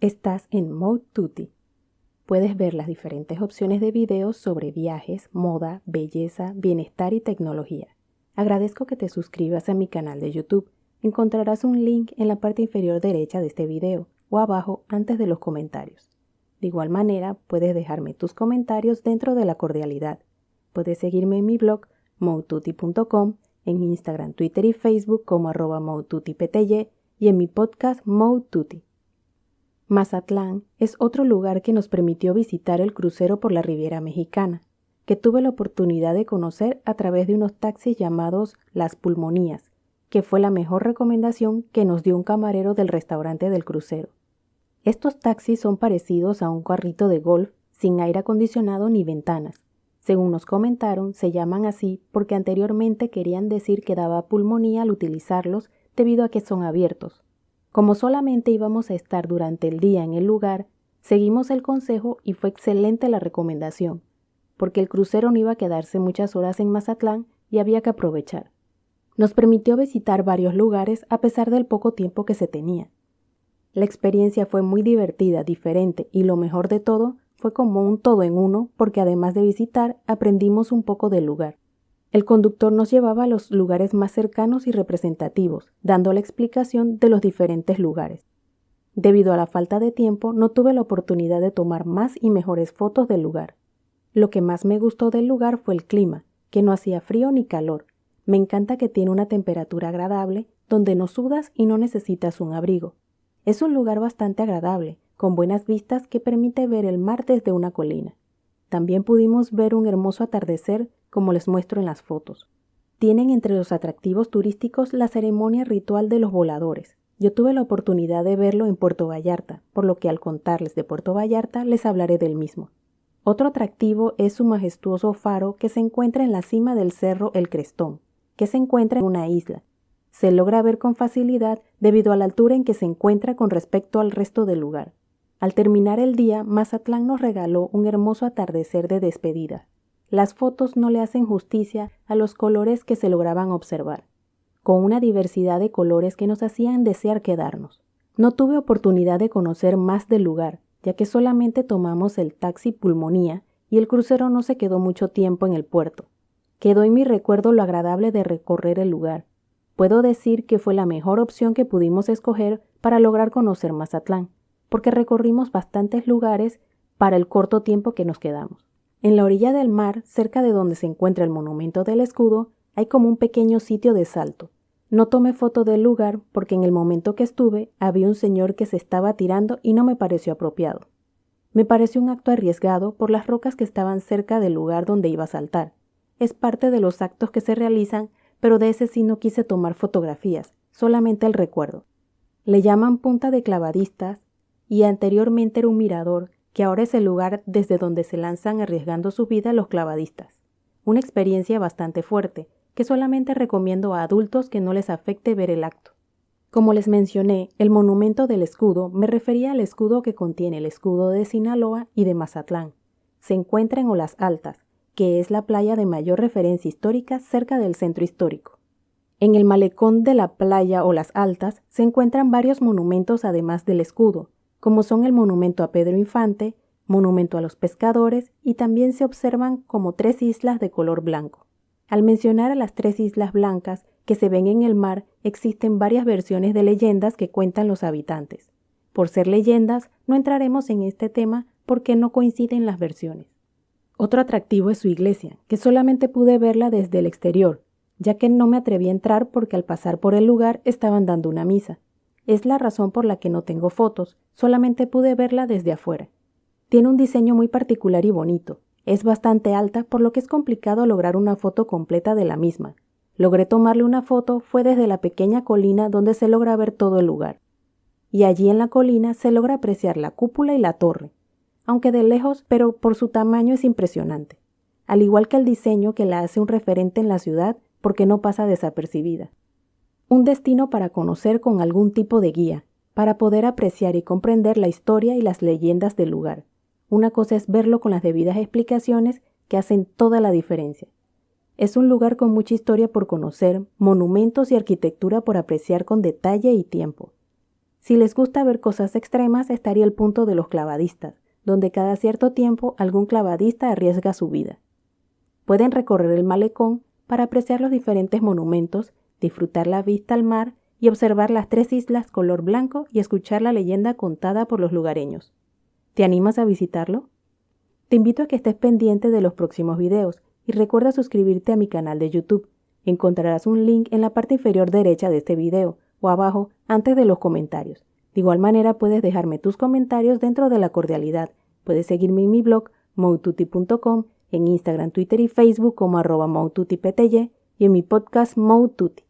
Estás en Mode Tutti. Puedes ver las diferentes opciones de videos sobre viajes, moda, belleza, bienestar y tecnología. Agradezco que te suscribas a mi canal de YouTube. Encontrarás un link en la parte inferior derecha de este video o abajo antes de los comentarios. De igual manera, puedes dejarme tus comentarios dentro de la cordialidad. Puedes seguirme en mi blog modetutti.com, en Instagram, Twitter y Facebook como @modetuttipty y en mi podcast Mode Tutti. Mazatlán es otro lugar que nos permitió visitar el crucero por la Riviera Mexicana, que tuve la oportunidad de conocer a través de unos taxis llamados Las Pulmonías, que fue la mejor recomendación que nos dio un camarero del restaurante del crucero. Estos taxis son parecidos a un carrito de golf sin aire acondicionado ni ventanas. Según nos comentaron, se llaman así porque anteriormente querían decir que daba pulmonía al utilizarlos debido a que son abiertos. Como solamente íbamos a estar durante el día en el lugar, seguimos el consejo y fue excelente la recomendación, porque el crucero no iba a quedarse muchas horas en Mazatlán y había que aprovechar. Nos permitió visitar varios lugares a pesar del poco tiempo que se tenía. La experiencia fue muy divertida, diferente y lo mejor de todo fue como un todo en uno porque además de visitar aprendimos un poco del lugar. El conductor nos llevaba a los lugares más cercanos y representativos, dando la explicación de los diferentes lugares. Debido a la falta de tiempo, no tuve la oportunidad de tomar más y mejores fotos del lugar. Lo que más me gustó del lugar fue el clima, que no hacía frío ni calor. Me encanta que tiene una temperatura agradable, donde no sudas y no necesitas un abrigo. Es un lugar bastante agradable, con buenas vistas que permite ver el mar desde una colina. También pudimos ver un hermoso atardecer, como les muestro en las fotos. Tienen entre los atractivos turísticos la ceremonia ritual de los voladores. Yo tuve la oportunidad de verlo en Puerto Vallarta, por lo que al contarles de Puerto Vallarta les hablaré del mismo. Otro atractivo es su majestuoso faro que se encuentra en la cima del cerro El Crestón, que se encuentra en una isla. Se logra ver con facilidad debido a la altura en que se encuentra con respecto al resto del lugar. Al terminar el día, Mazatlán nos regaló un hermoso atardecer de despedida. Las fotos no le hacen justicia a los colores que se lograban observar, con una diversidad de colores que nos hacían desear quedarnos. No tuve oportunidad de conocer más del lugar, ya que solamente tomamos el taxi Pulmonía y el crucero no se quedó mucho tiempo en el puerto. Quedó en mi recuerdo lo agradable de recorrer el lugar. Puedo decir que fue la mejor opción que pudimos escoger para lograr conocer Mazatlán, porque recorrimos bastantes lugares para el corto tiempo que nos quedamos. En la orilla del mar, cerca de donde se encuentra el monumento del escudo, hay como un pequeño sitio de salto. No tomé foto del lugar porque en el momento que estuve había un señor que se estaba tirando y no me pareció apropiado. Me pareció un acto arriesgado por las rocas que estaban cerca del lugar donde iba a saltar. Es parte de los actos que se realizan, pero de ese sí no quise tomar fotografías, solamente el recuerdo. Le llaman punta de clavadistas y anteriormente era un mirador, que ahora es el lugar desde donde se lanzan arriesgando su vida los clavadistas. Una experiencia bastante fuerte, que solamente recomiendo a adultos que no les afecte ver el acto. Como les mencioné, el monumento del escudo me refería al escudo que contiene el escudo de Sinaloa y de Mazatlán. Se encuentra en Olas Altas, que es la playa de mayor referencia histórica cerca del centro histórico. En el malecón de la playa Olas Altas se encuentran varios monumentos además del escudo, como son el monumento a Pedro Infante, monumento a los pescadores y también se observan como 3 islas de color blanco. Al mencionar a las 3 islas blancas que se ven en el mar, existen varias versiones de leyendas que cuentan los habitantes. Por ser leyendas, no entraremos en este tema porque no coinciden las versiones. Otro atractivo es su iglesia, que solamente pude verla desde el exterior, ya que no me atreví a entrar porque al pasar por el lugar estaban dando una misa. Es la razón por la que no tengo fotos, solamente pude verla desde afuera. Tiene un diseño muy particular y bonito. Es bastante alta, por lo que es complicado lograr una foto completa de la misma. Logré tomarle una foto fue desde la pequeña colina donde se logra ver todo el lugar. Y allí en la colina se logra apreciar la cúpula y la torre, aunque de lejos, pero por su tamaño es impresionante. Al igual que el diseño que la hace un referente en la ciudad porque no pasa desapercibida. Un destino para conocer con algún tipo de guía, para poder apreciar y comprender la historia y las leyendas del lugar. Una cosa es verlo con las debidas explicaciones que hacen toda la diferencia. Es un lugar con mucha historia por conocer, monumentos y arquitectura por apreciar con detalle y tiempo. Si les gusta ver cosas extremas, estaría el punto de los clavadistas, donde cada cierto tiempo algún clavadista arriesga su vida. Pueden recorrer el malecón para apreciar los diferentes monumentos, disfrutar la vista al mar y observar las 3 islas color blanco y escuchar la leyenda contada por los lugareños. ¿Te animas a visitarlo? Te invito a que estés pendiente de los próximos videos y recuerda suscribirte a mi canal de YouTube. Encontrarás un link en la parte inferior derecha de este video o abajo antes de los comentarios. De igual manera puedes dejarme tus comentarios dentro de la cordialidad. Puedes seguirme en mi blog moututi.com, en Instagram, Twitter y Facebook como @moututipty y en mi podcast Moututi.